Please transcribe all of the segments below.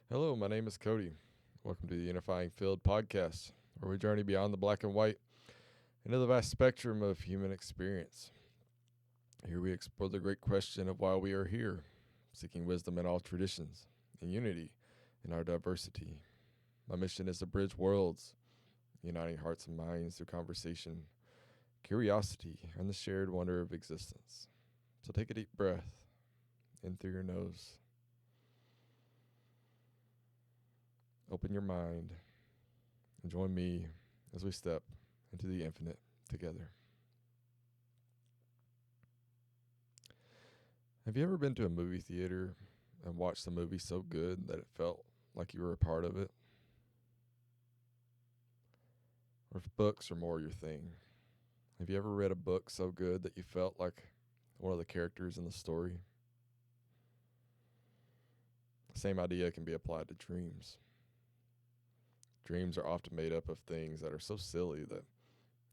Hello, my name is Cody. Welcome to the Unifying Field podcast, where we journey beyond the black and white into the vast spectrum of human experience. Here we explore the great question of why we are here, seeking wisdom in all traditions and unity in our diversity. My mission is to bridge worlds, uniting hearts and minds through conversation, curiosity, and the shared wonder of existence. So take a deep breath in through your nose. Open your mind and join me as we step into the infinite together. Have you ever been to a movie theater and watched the movie so good that it felt like you were a part of it? Or if books are more your thing, have you ever read a book so good that you felt like one of the characters in the story? The same idea can be applied to dreams. Dreams are often made up of things that are so silly that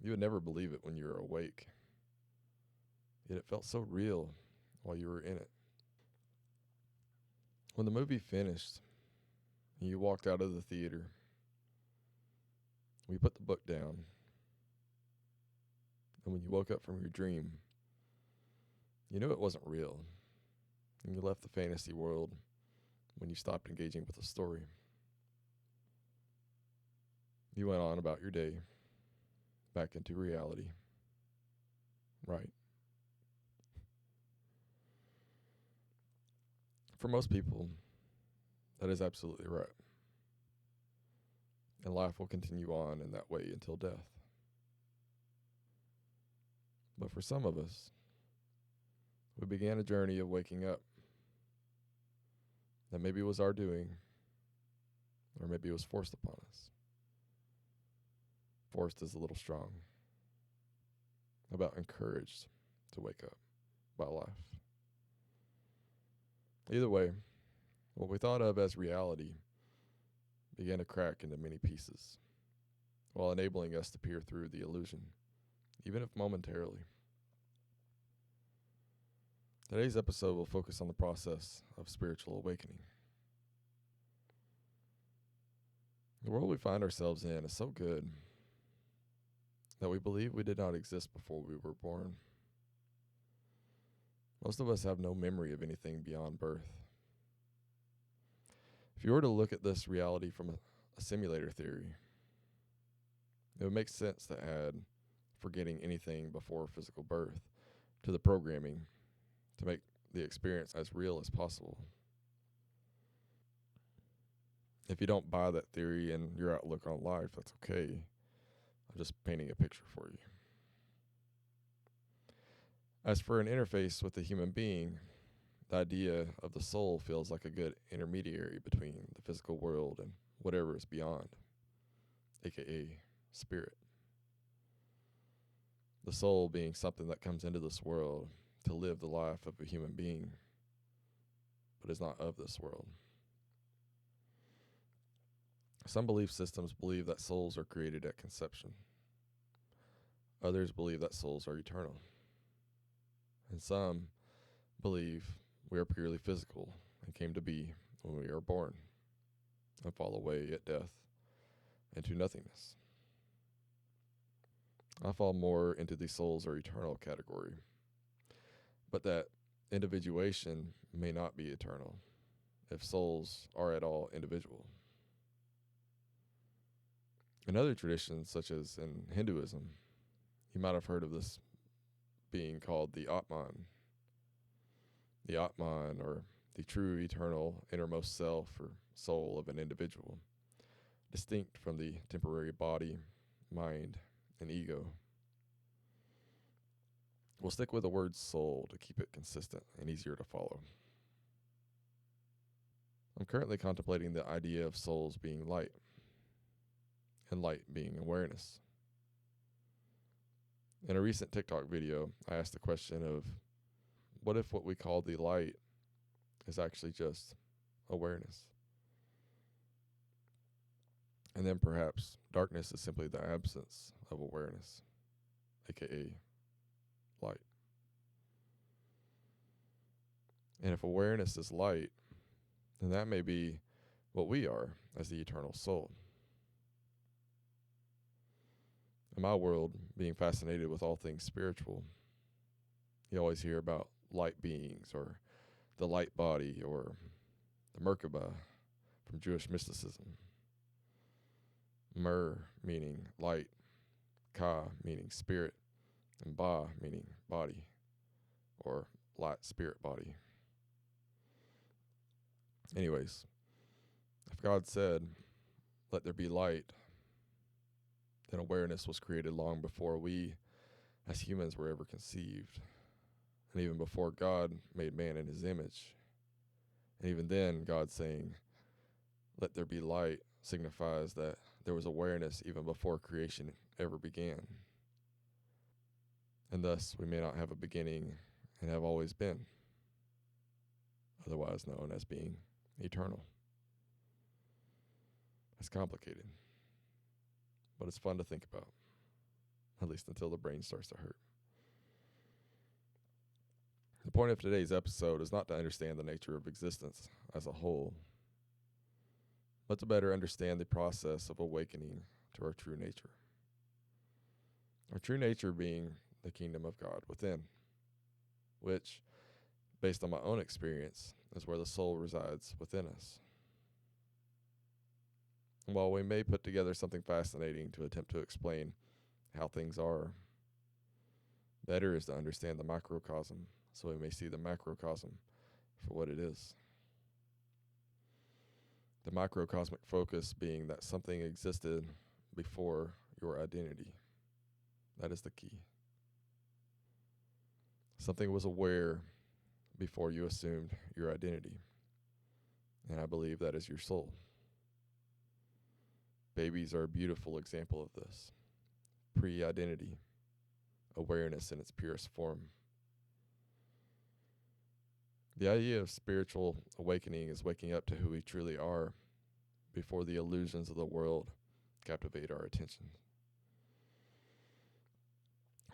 you would never believe it when you were awake. Yet it felt so real while you were in it. When the movie finished and you walked out of the theater, we put the book down. And when you woke up from your dream, you knew it wasn't real. And you left the fantasy world when you stopped engaging with the story. You went on about your day, back into reality. Right. For most people, that is absolutely right. And life will continue on in that way until death. But for some of us, we began a journey of waking up. That maybe was our doing, or maybe it was forced upon us. Forced is a little strong. About encouraged to wake up by life. Either way, what we thought of as reality began to crack into many pieces, while enabling us to peer through the illusion, even if momentarily. Today's episode will focus on the process of spiritual awakening. The world we find ourselves in is so good that we believe we did not exist before we were born. Most of us have no memory of anything beyond birth. If you were to look at this reality from a simulator theory, it would make sense to add forgetting anything before physical birth to the programming to make the experience as real as possible. If you don't buy that theory and your outlook on life, that's okay. I'm just painting a picture for you. As for an interface with a human being, the idea of the soul feels like a good intermediary between the physical world and whatever is beyond, aka spirit. The soul being something that comes into this world to live the life of a human being, but is not of this world. Some belief systems believe that souls are created at conception. Others believe that souls are eternal. And some believe we are purely physical and came to be when we are born and fall away at death into nothingness. I fall more into the souls are eternal category, but that individuation may not be eternal if souls are at all individual. In other traditions, such as in Hinduism, you might have heard of this being called the Atman. The Atman, or the true eternal innermost self or soul of an individual, distinct from the temporary body, mind, and ego. We'll stick with the word soul to keep it consistent and easier to follow. I'm currently contemplating the idea of souls being light, and light being awareness. In a recent TikTok video, I asked the question of, what if what we call the light is actually just awareness? And then perhaps darkness is simply the absence of awareness, aka light. And if awareness is light, then that may be what we are as the eternal soul. In my world, being fascinated with all things spiritual, you always hear about light beings or the light body or the Merkaba from Jewish mysticism. Mer meaning light, Ka meaning spirit, and Ba meaning body or light spirit body. Anyways, if God said, "Let there be light," then awareness was created long before we as humans were ever conceived, and even before God made man in his image. And even then, God saying, "Let there be light," signifies that there was awareness even before creation ever began. And thus, we may not have a beginning and have always been, otherwise known as being eternal. It's complicated, but it's fun to think about, at least until the brain starts to hurt. The point of today's episode is not to understand the nature of existence as a whole, but to better understand the process of awakening to our true nature. Our true nature being the kingdom of God within, which, based on my own experience, is where the soul resides within us. And while we may put together something fascinating to attempt to explain how things are, better is to understand the microcosm so we may see the macrocosm for what it is. The microcosmic focus being that something existed before your identity. That is the key. Something was aware before you assumed your identity. And I believe that is your soul. Babies are a beautiful example of this. Pre-identity, awareness in its purest form. The idea of spiritual awakening is waking up to who we truly are before the illusions of the world captivate our attention.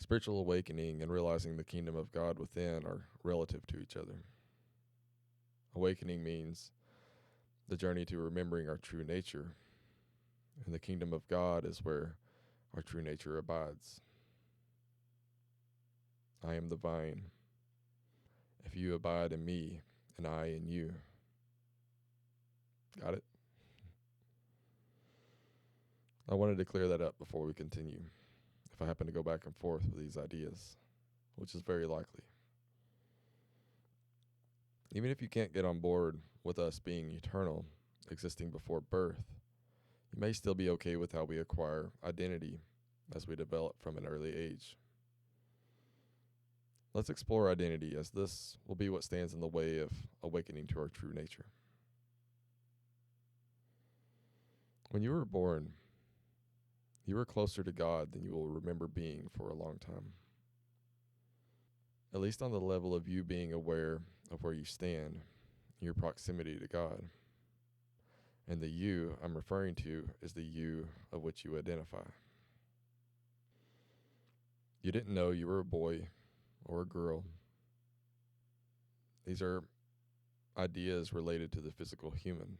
Spiritual awakening and realizing the kingdom of God within are relative to each other. Awakening means the journey to remembering our true nature, and the kingdom of God is where our true nature abides. I am the vine. If you abide in me, and I in you. Got it? I wanted to clear that up before we continue, if I happen to go back and forth with these ideas, which is very likely. Even if you can't get on board with us being eternal, existing before birth, you may still be okay with how we acquire identity as we develop from an early age. Let's explore identity, as this will be what stands in the way of awakening to our true nature. When you were born, you were closer to God than you will remember being for a long time. At least on the level of you being aware of where you stand, your proximity to God. And the you I'm referring to is the you of which you identify. You didn't know you were a boy or a girl. These are ideas related to the physical human.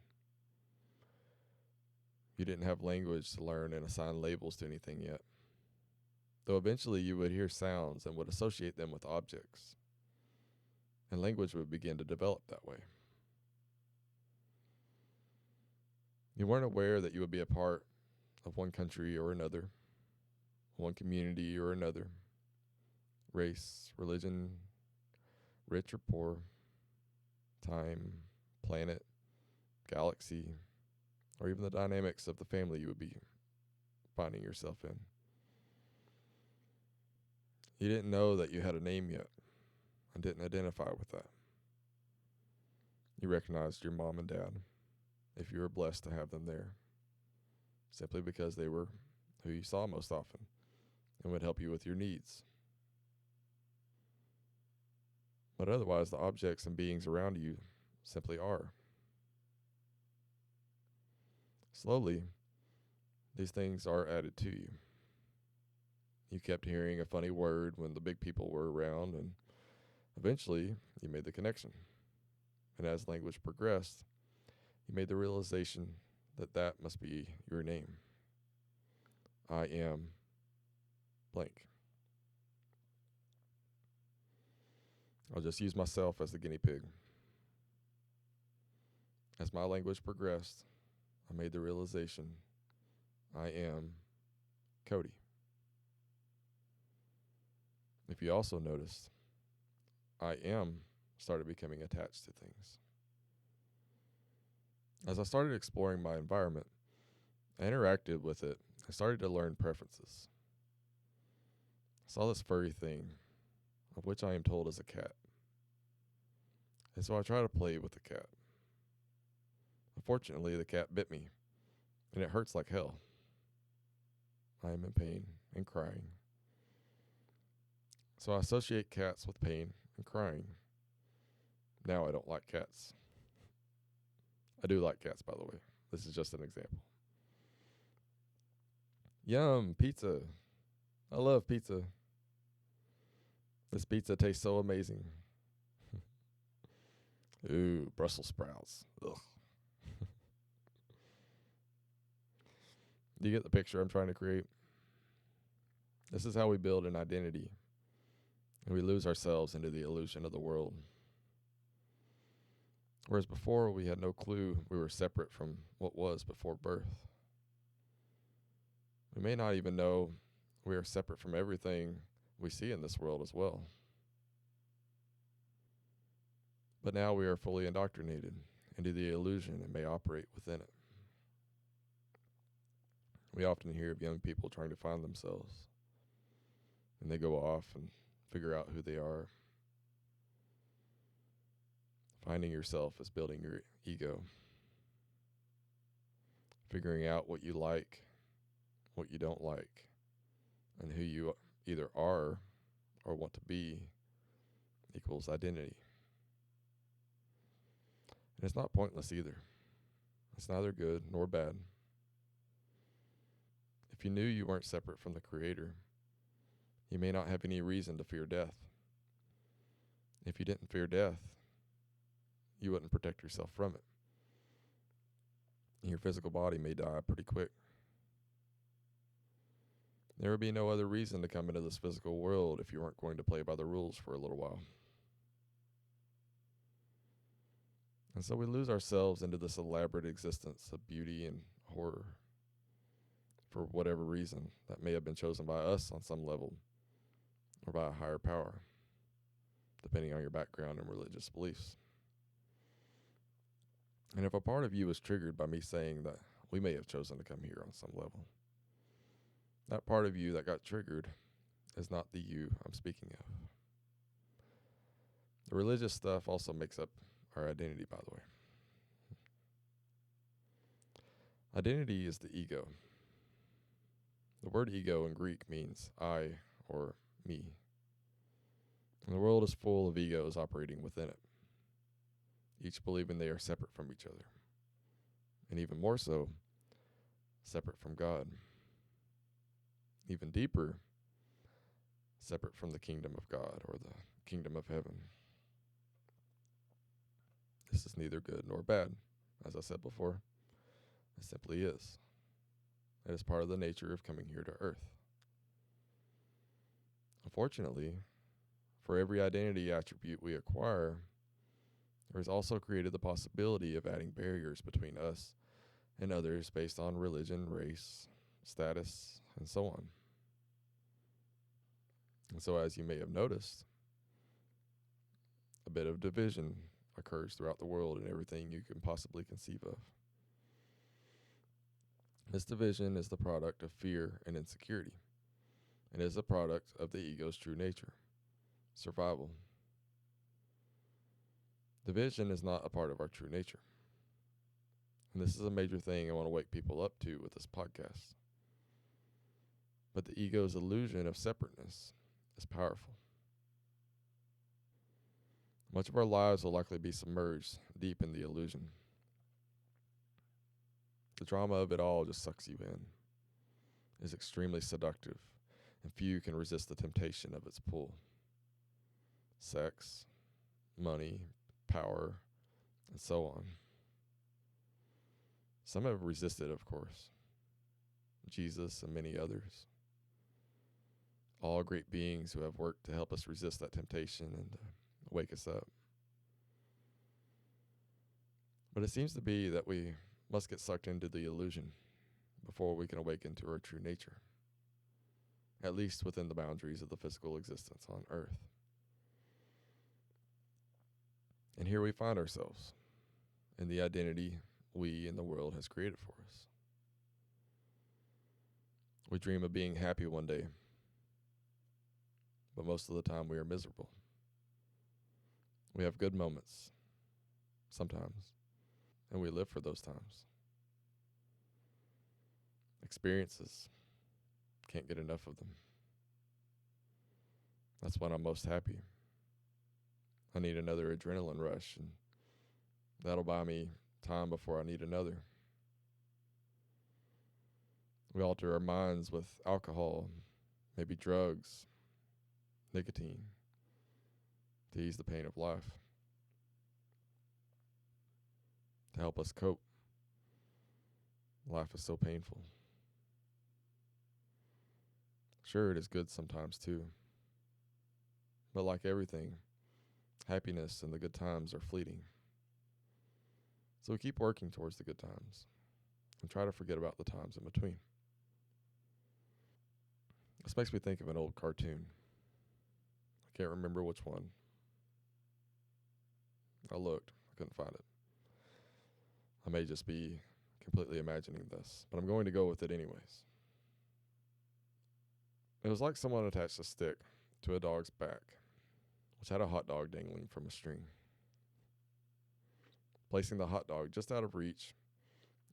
You didn't have language to learn and assign labels to anything yet, though eventually you would hear sounds and would associate them with objects, and language would begin to develop that way. You weren't aware that you would be a part of one country or another, one community or another, race, religion, rich or poor, time, planet, galaxy, or even the dynamics of the family you would be finding yourself in. You didn't know that you had a name yet and didn't identify with that. You recognized your mom and dad, if you were blessed to have them there, simply because they were who you saw most often and would help you with your needs. But otherwise, the objects and beings around you simply are. Slowly, these things are added to you. You kept hearing a funny word when the big people were around, and eventually you made the connection. And as language progressed, You made the realization that that must be your name. I am blank. I'll just use myself as the guinea pig. As my language progressed, I made the realization I am Cody. If you also noticed, I am started becoming attached to things. As I started exploring my environment, I interacted with it and started to learn preferences. I saw this furry thing, of which I am told is a cat. And so I try to play with the cat. Unfortunately, the cat bit me, and it hurts like hell. I am in pain and crying. So I associate cats with pain and crying. Now I don't like cats. I do like cats, by the way. This is just an example. Yum, pizza. I love pizza. This pizza tastes so amazing. Ooh, Brussels sprouts. Ugh. Do you get the picture I'm trying to create? This is how we build an identity, and we lose ourselves into the illusion of the world. Whereas before, we had no clue we were separate from what was before birth. We may not even know we are separate from everything we see in this world as well. But now we are fully indoctrinated into the illusion and may operate within it. We often hear of young people trying to find themselves, and they go off and figure out who they are. Finding yourself is building your ego. Figuring out what you like, what you don't like, and who you either are or want to be equals identity. And it's not pointless either. It's neither good nor bad. If you knew you weren't separate from the Creator, you may not have any reason to fear death. If you didn't fear death, you wouldn't protect yourself from it. Your physical body may die pretty quick. There would be no other reason to come into this physical world if you weren't going to play by the rules for a little while. And so we lose ourselves into this elaborate existence of beauty and horror for whatever reason that may have been chosen by us on some level or by a higher power, depending on your background and religious beliefs. And if a part of you is triggered by me saying that we may have chosen to come here on some level, that part of you that got triggered is not the you I'm speaking of. The religious stuff also makes up our identity, by the way. Identity is the ego. The word ego in Greek means I or me. And the world is full of egos operating within it, each believing they are separate from each other, and even more so, separate from God. Even deeper, separate from the kingdom of God or the kingdom of heaven. This is neither good nor bad. As I said before, it simply is. It is part of the nature of coming here to earth. Unfortunately, for every identity attribute we acquire, there is also created the possibility of adding barriers between us and others based on religion, race, status, and so on. And so, as you may have noticed, a bit of division occurs throughout the world in everything you can possibly conceive of. This division is the product of fear and insecurity, and is a product of the ego's true nature, survival. Division is not a part of our true nature. And this is a major thing I want to wake people up to with this podcast. But the ego's illusion of separateness is powerful. Much of our lives will likely be submerged deep in the illusion. The drama of it all just sucks you in. It is extremely seductive, and few can resist the temptation of its pull. Sex, money, power, and so on. Some have resisted, of course. Jesus and many others. All great beings who have worked to help us resist that temptation and wake us up. But it seems to be that we must get sucked into the illusion before we can awaken to our true nature, at least within the boundaries of the physical existence on earth. And here we find ourselves in the identity we and the world has created for us. We dream of being happy one day, but most of the time we are miserable. We have good moments, sometimes, and we live for those times. Experiences, can't get enough of them. That's when I'm most happy. I need another adrenaline rush, and that'll buy me time before I need another. We alter our minds with alcohol, maybe drugs, nicotine, to ease the pain of life, to help us cope. Life is so painful. Sure, it is good sometimes too. But like everything, happiness and the good times are fleeting. So we keep working towards the good times and try to forget about the times in between. This makes me think of an old cartoon. I can't remember which one. I looked, I couldn't find it. I may just be completely imagining this, but I'm going to go with it anyways. It was like someone attached a stick to a dog's back, which had a hot dog dangling from a string, placing the hot dog just out of reach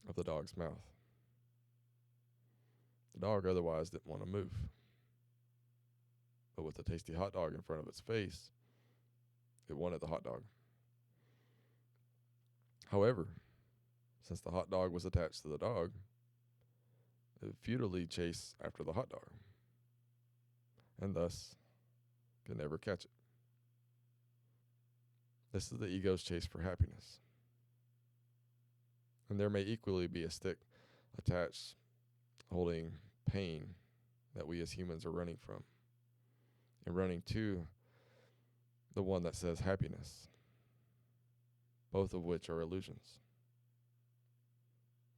of the dog's mouth. The dog otherwise didn't want to move, but with a tasty hot dog in front of its face, it wanted the hot dog. However, since the hot dog was attached to the dog, it futilely chased after the hot dog, and thus could never catch it. This is the ego's chase for happiness. And there may equally be a stick attached holding pain that we as humans are running from, and running to the one that says happiness, both of which are illusions.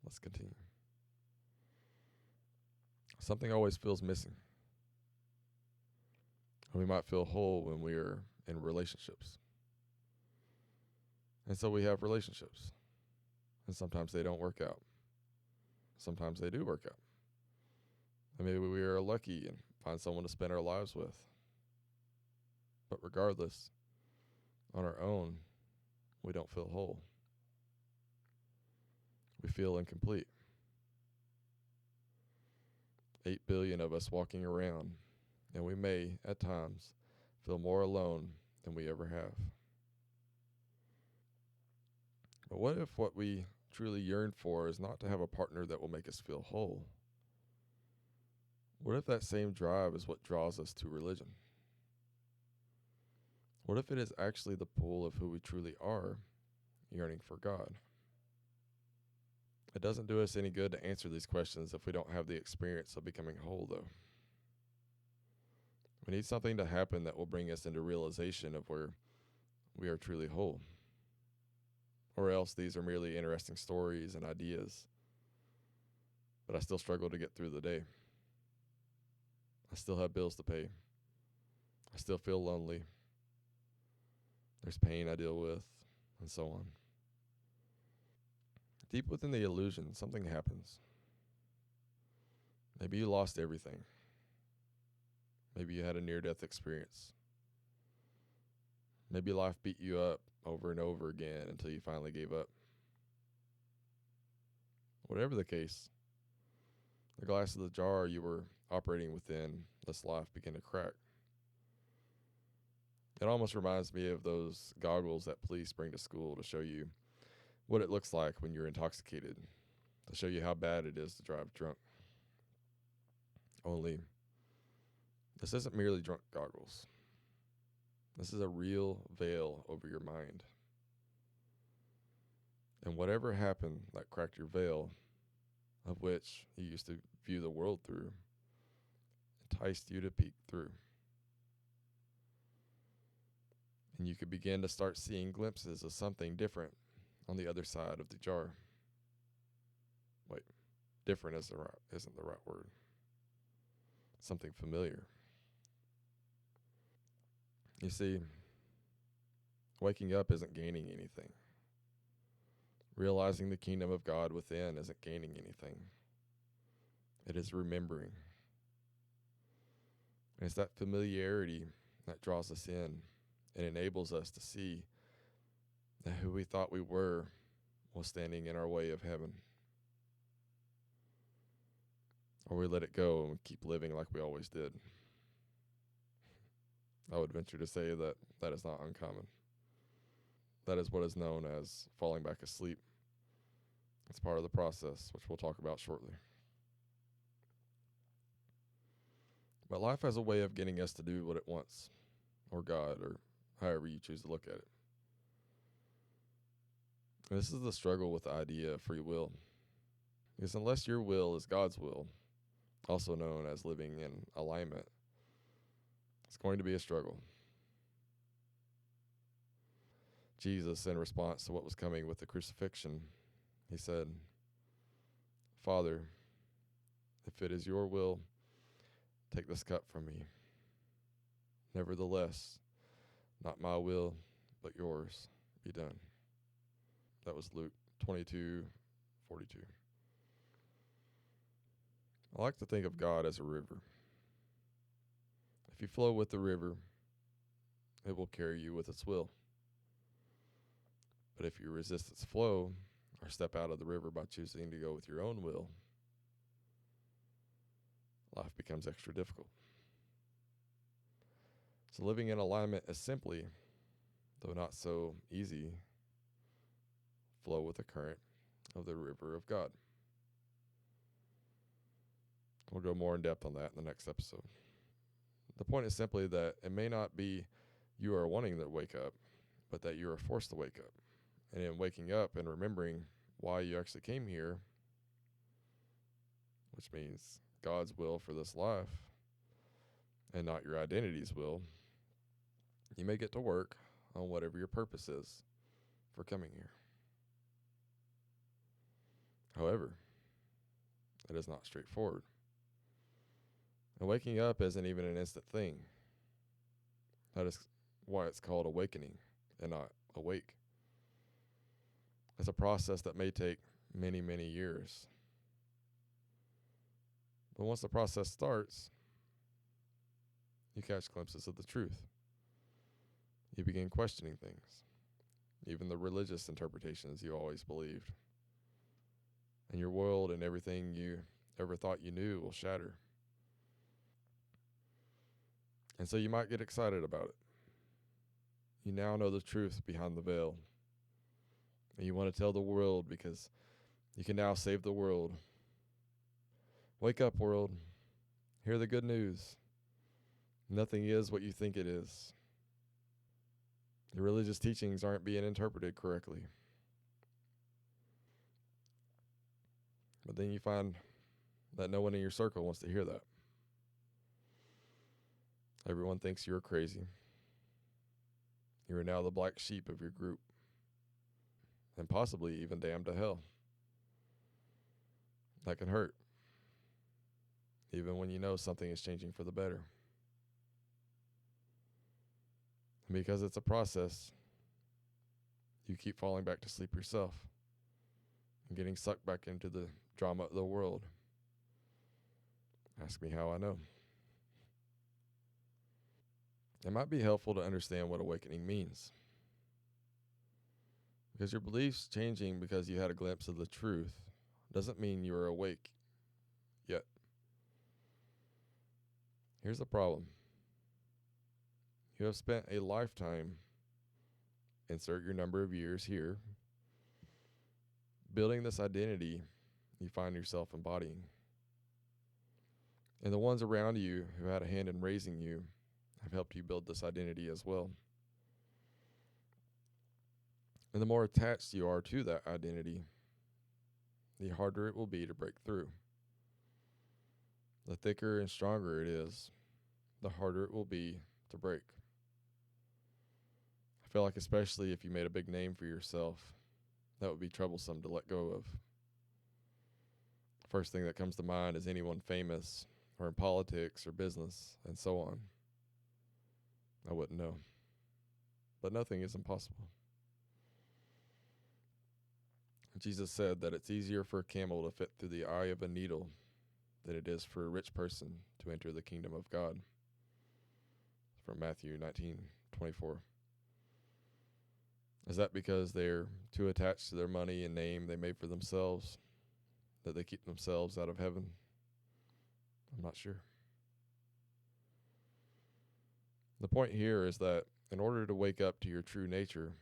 Let's continue. Something always feels missing. And we might feel whole when we are in relationships. And so we have relationships. And sometimes they don't work out. Sometimes they do work out. And maybe we are lucky and find someone to spend our lives with. But regardless, on our own, we don't feel whole. We feel incomplete. 8 billion of us walking around, and we may, at times, feel more alone than we ever have. But what if what we truly yearn for is not to have a partner that will make us feel whole? What if that same drive is what draws us to religion? What if it is actually the pull of who we truly are, yearning for God? It doesn't do us any good to answer these questions if we don't have the experience of becoming whole, though. We need something to happen that will bring us into realization of where we are truly whole. Or else these are merely interesting stories and ideas. But I still struggle to get through the day. I still have bills to pay. I still feel lonely. There's pain I deal with, and so on. Deep within the illusion, something happens. Maybe you lost everything. Maybe you had a near-death experience. Maybe life beat you up over and over again until you finally gave up. Whatever the case, the glass of the jar you were operating within, this life began to crack. It almost reminds me of those goggles that police bring to school to show you what it looks like when you're intoxicated, to show you how bad it is to drive drunk. Only, this isn't merely drunk goggles. This is a real veil over your mind. And whatever happened that cracked your veil, of which you used to view the world through, enticed you to peek through. And you could begin to start seeing glimpses of something different on the other side of the jar. Wait, different isn't the right word. Something familiar. You see, waking up isn't gaining anything. Realizing the kingdom of God within isn't gaining anything. It is remembering. And it's that familiarity that draws us in and enables us to see that who we thought we were was standing in our way of heaven. Or we let it go and keep living like we always did. I would venture to say that that is not uncommon. That is what is known as falling back asleep. It's part of the process, which we'll talk about shortly. But life has a way of getting us to do what it wants, or God, or however you choose to look at it. And this is the struggle with the idea of free will. Because unless your will is God's will, also known as living in alignment, it's going to be a struggle. Jesus, in response to what was coming with the crucifixion, he said, "Father, if it is your will, take this cup from me. Nevertheless, not my will, but yours be done." That was Luke 22:42. I like to think of God as a river. If you flow with the river, it will carry you with its will. But if you resist its flow or step out of the river by choosing to go with your own will, life becomes extra difficult. So living in alignment is simply, though not so easy, flow with the current of the river of God. We'll go more in depth on that in the next episode. The point is simply that it may not be you are wanting to wake up, but that you are forced to wake up. And in waking up and remembering why you actually came here, which means God's will for this life and not your identity's will, you may get to work on whatever your purpose is for coming here. However, it is not straightforward. And waking up isn't even an instant thing. That is why it's called awakening and not awake. It's a process that may take many, many years. But once the process starts, you catch glimpses of the truth. You begin questioning things, even the religious interpretations you always believed. And your world and everything you ever thought you knew will shatter. And so you might get excited about it. You now know the truth behind the veil. And you want to tell the world because you can now save the world. Wake up, world. Hear the good news. Nothing is what you think it is. The religious teachings aren't being interpreted correctly. But then you find that no one in your circle wants to hear that. Everyone thinks you're crazy. You are now the black sheep of your group, and possibly even damned to hell. That can hurt, even when you know something is changing for the better. And because it's a process, you keep falling back to sleep yourself and getting sucked back into the drama of the world. Ask me how I know. It might be helpful to understand what awakening means. Because your beliefs changing because you had a glimpse of the truth doesn't mean you are awake yet. Here's the problem. You have spent a lifetime, insert your number of years here, building this identity you find yourself embodying. And the ones around you who had a hand in raising you have helped you build this identity as well. And the more attached you are to that identity, the harder it will be to break through. The thicker and stronger it is, the harder it will be to break. I feel like especially if you made a big name for yourself, that would be troublesome to let go of. First thing that comes to mind is anyone famous or in politics or business and so on. I wouldn't know. But nothing is impossible. Jesus said that it's easier for a camel to fit through the eye of a needle than it is for a rich person to enter the kingdom of God. From Matthew 19:24. Is that because they're too attached to their money and name they made for themselves, that they keep themselves out of heaven? I'm not sure. The point here is that in order to wake up to your true nature,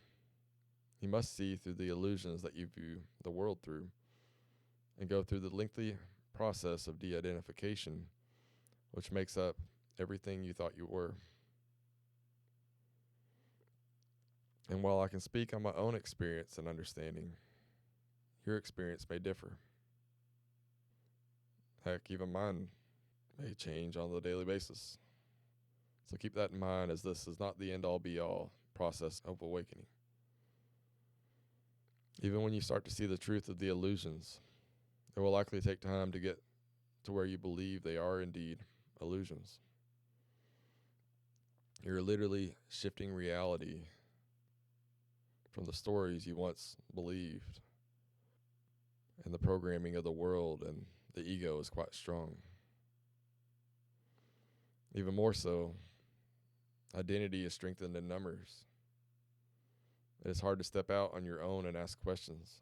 you must see through the illusions that you view the world through and go through the lengthy process of de-identification, which makes up everything you thought you were. And while I can speak on my own experience and understanding, your experience may differ. Heck, even mine may change on a daily basis. So keep that in mind, as this is not the end-all be-all process of awakening. Even when you start to see the truth of the illusions, it will likely take time to get to where you believe they are indeed illusions. You're literally shifting reality from the stories you once believed, and the programming of the world and the ego is quite strong. Even more so, identity is strengthened in numbers. It is hard to step out on your own and ask questions.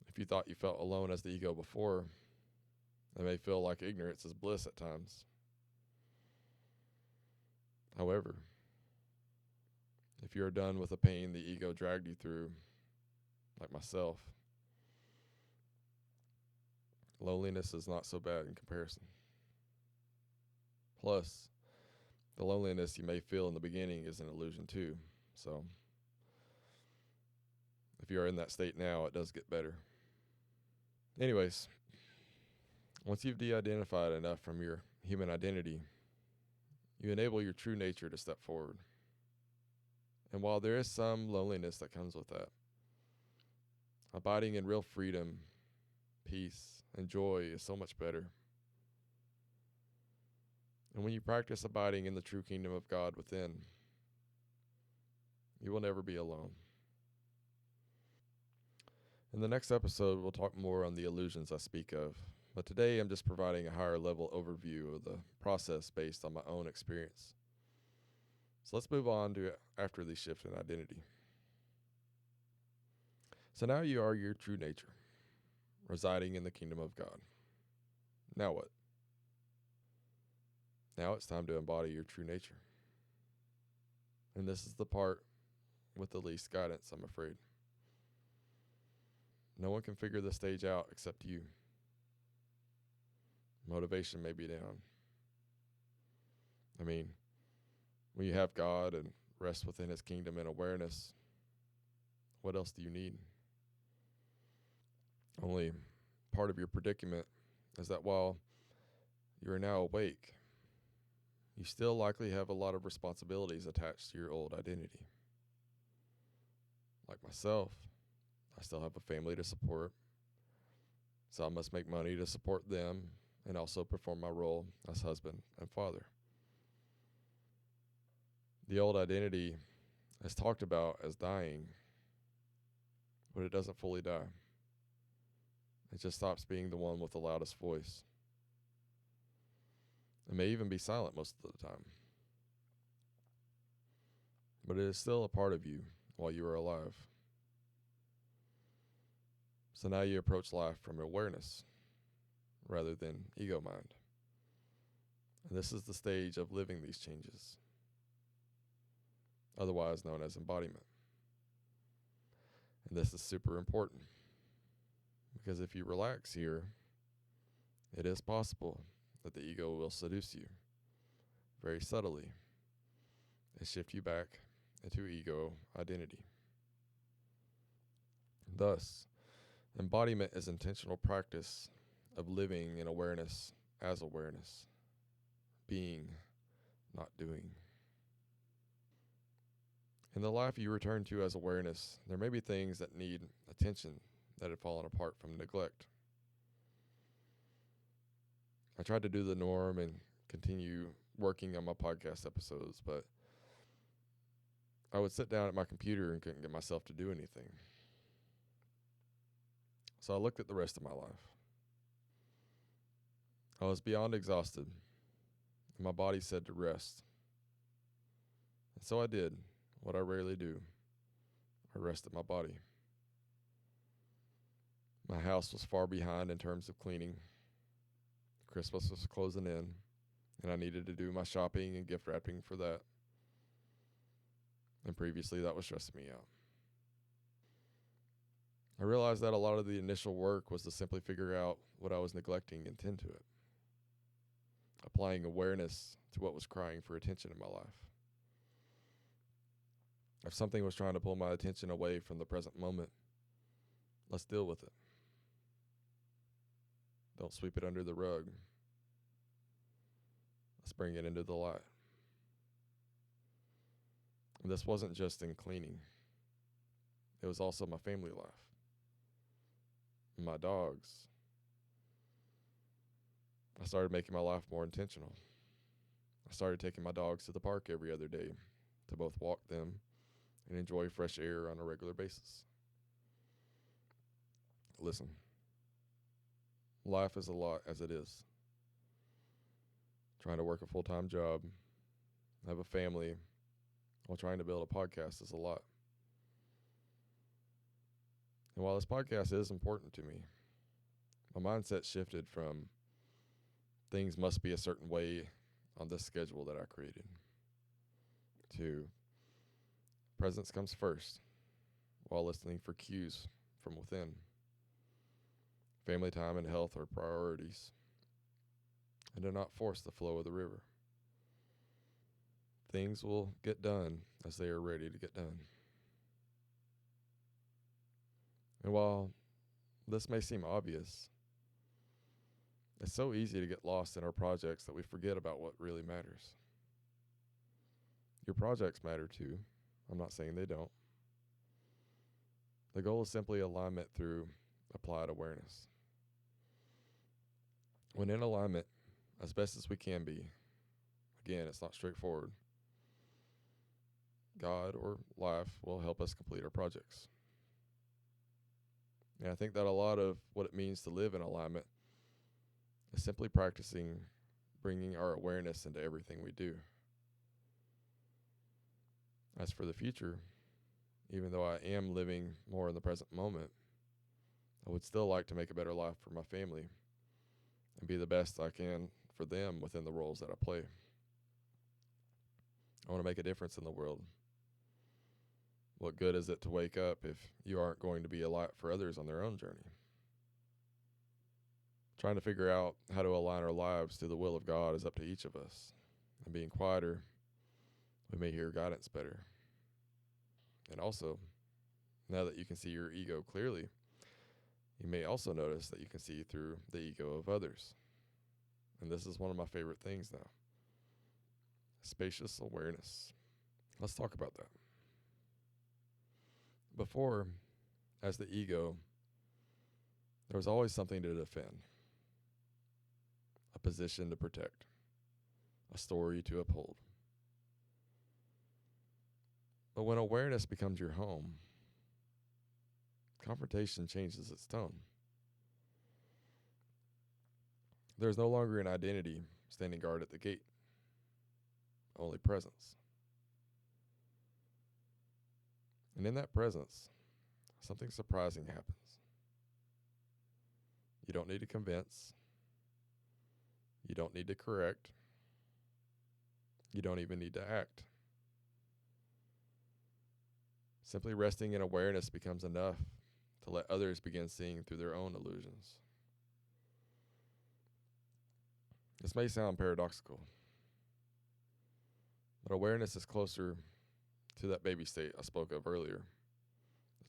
If you thought you felt alone as the ego before, it may feel like ignorance is bliss at times. However, if you are done with the pain the ego dragged you through, like myself, loneliness is not so bad in comparison. Plus, the loneliness you may feel in the beginning is an illusion too. So, if you are in that state now, it does get better. Anyways, once you've de-identified enough from your human identity, you enable your true nature to step forward. And while there is some loneliness that comes with that, abiding in real freedom, peace, and joy is so much better. And when you practice abiding in the true kingdom of God within, you will never be alone. In the next episode, we'll talk more on the illusions I speak of, but today I'm just providing a higher level overview of the process based on my own experience. So let's move on to after the shift in identity. So now you are your true nature, residing in the kingdom of God. Now what? Now it's time to embody your true nature. And this is the part with the least guidance, I'm afraid. No one can figure this stage out except you. Motivation may be down. I mean, when you have God and rest within his kingdom and awareness, what else do you need? Only part of your predicament is that while you are now awake, you still likely have a lot of responsibilities attached to your old identity. Like myself, I still have a family to support, so I must make money to support them and also perform my role as husband and father. The old identity is talked about as dying, but it doesn't fully die. It just stops being the one with the loudest voice. It may even be silent most of the time. But it is still a part of you while you are alive. So now you approach life from awareness rather than ego mind. And this is the stage of living these changes, otherwise known as embodiment. And this is super important, because if you relax here, it is possible that the ego will seduce you very subtly and shift you back into ego identity. Thus, embodiment is intentional practice of living in awareness as awareness, being, not doing. In the life you return to as awareness, there may be things that need attention that had fallen apart from neglect. I tried to do the norm and continue working on my podcast episodes, but I would sit down at my computer and couldn't get myself to do anything. So I looked at the rest of my life. I was beyond exhausted, and my body said to rest. And so I did what I rarely do. I rested my body. My house was far behind in terms of cleaning. Christmas was closing in, and I needed to do my shopping and gift wrapping for that. And previously, that was stressing me out. I realized that a lot of the initial work was to simply figure out what I was neglecting and tend to it, applying awareness to what was crying for attention in my life. If something was trying to pull my attention away from the present moment, let's deal with it. Don't sweep it under the rug. Let's bring it into the light. And this wasn't just in cleaning. It was also my family life. My dogs. I started making my life more intentional. I started taking my dogs to the park every other day to both walk them and enjoy fresh air on a regular basis. Listen, life is a lot as it is. Trying to work a full-time job, have a family, while trying to build a podcast is a lot. And while this podcast is important to me, my mindset shifted from things must be a certain way on this schedule that I created to presence comes first while listening for cues from within. Family time and health are priorities, and do not force the flow of the river. Things will get done as they are ready to get done. And while this may seem obvious, it's so easy to get lost in our projects that we forget about what really matters. Your projects matter too. I'm not saying they don't. The goal is simply alignment through applied awareness. When in alignment, as best as we can be, again, it's not straightforward, God or life will help us complete our projects. And I think that a lot of what it means to live in alignment is simply practicing bringing our awareness into everything we do. As for the future, even though I am living more in the present moment, I would still like to make a better life for my family and be the best I can for them within the roles that I play. I want to make a difference in the world. What good is it to wake up if you aren't going to be a light for others on their own journey? Trying to figure out how to align our lives to the will of God is up to each of us. And being quieter, we may hear guidance better. And also, now that you can see your ego clearly, you may also notice that you can see through the ego of others. And this is one of my favorite things now. Spacious awareness. Let's talk about that. Before, as the ego, there was always something to defend, a position to protect, a story to uphold. But when awareness becomes your home, confrontation changes its tone. There's no longer an identity standing guard at the gate, only presence. And in that presence, something surprising happens. You don't need to convince. You don't need to correct. You don't even need to act. Simply resting in awareness becomes enough to let others begin seeing through their own illusions. This may sound paradoxical, but awareness is closer to that baby state I spoke of earlier,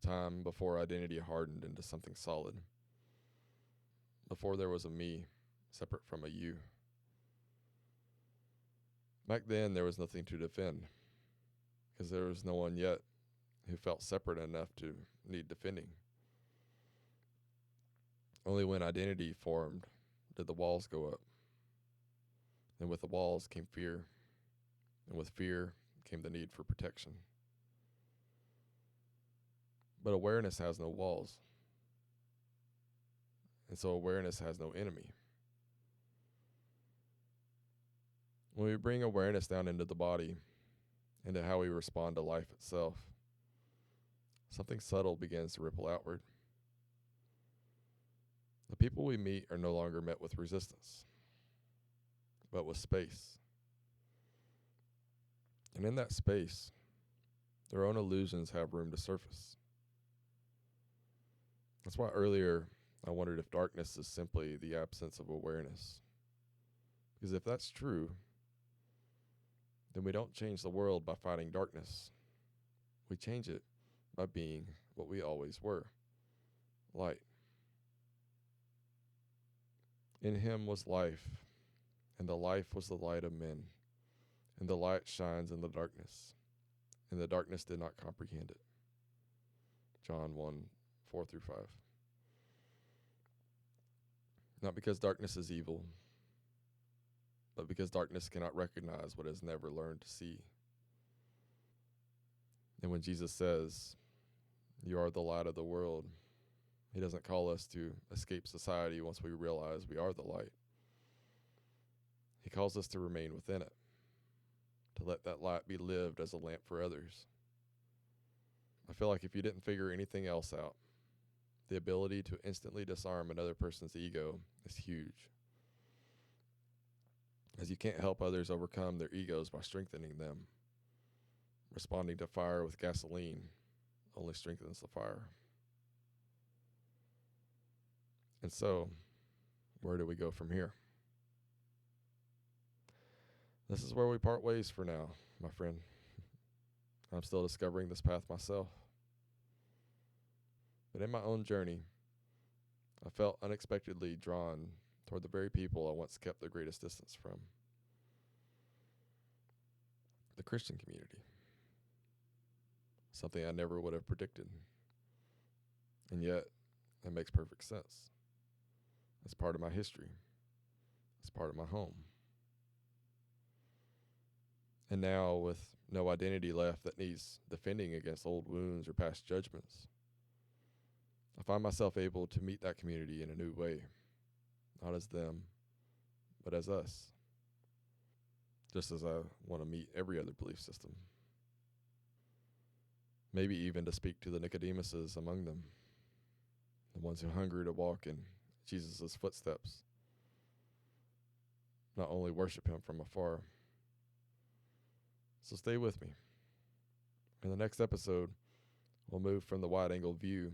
the time before identity hardened into something solid, before there was a me separate from a you. Back then, there was nothing to defend, because there was no one yet who felt separate enough to need defending. Only when identity formed did the walls go up. And with the walls came fear, and with fear came the need for protection. But awareness has no walls, and so awareness has no enemy. When we bring awareness down into the body, into how we respond to life itself, something subtle begins to ripple outward. The people we meet are no longer met with resistance, but with space. And in that space, their own illusions have room to surface. That's why earlier I wondered if darkness is simply the absence of awareness. Because if that's true, then we don't change the world by fighting darkness. We change it by being what we always were, light. In him was life, and the life was the light of men, and the light shines in the darkness, and the darkness did not comprehend it. John 1:4-5. Not because darkness is evil, but because darkness cannot recognize what it has never learned to see. And when Jesus says, "You are the light of the world," he doesn't call us to escape society once we realize we are the light. He calls us to remain within it, to let that light be lived as a lamp for others. I feel like if you didn't figure anything else out, the ability to instantly disarm another person's ego is huge, as you can't help others overcome their egos by strengthening them. Responding to fire with gasoline only strengthens the fire. And so, where do we go from here? This is where we part ways for now, my friend. I'm still discovering this path myself. But in my own journey, I felt unexpectedly drawn toward the very people I once kept the greatest distance from. The Christian community. Something I never would have predicted. And yet, it makes perfect sense. It's part of my history. It's part of my home. And now, with no identity left that needs defending against old wounds or past judgments, I find myself able to meet that community in a new way, not as them, but as us, just as I want to meet every other belief system. Maybe even to speak to the Nicodemuses among them, the ones who hunger to walk in Jesus' footsteps, not only worship him from afar. So stay with me. In the next episode, we'll move from the wide-angle view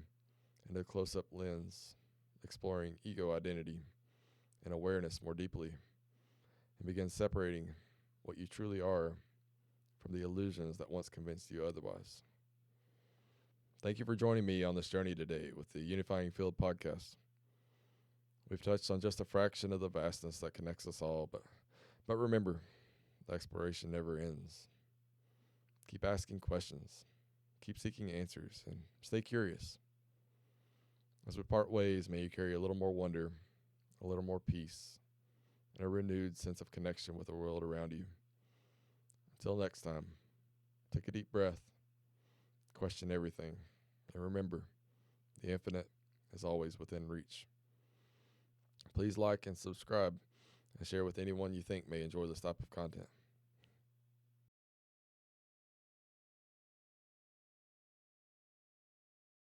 into a close-up lens, exploring ego identity and awareness more deeply, and begin separating what you truly are from the illusions that once convinced you otherwise. Thank you for joining me on this journey today with the Unifying Field podcast. We've touched on just a fraction of the vastness that connects us all, but remember, the exploration never ends. Keep asking questions, keep seeking answers, and stay curious. As we part ways, may you carry a little more wonder, a little more peace, and a renewed sense of connection with the world around you. Until next time, take a deep breath, question everything, and remember, the infinite is always within reach. Please like and subscribe and share with anyone you think may enjoy this type of content.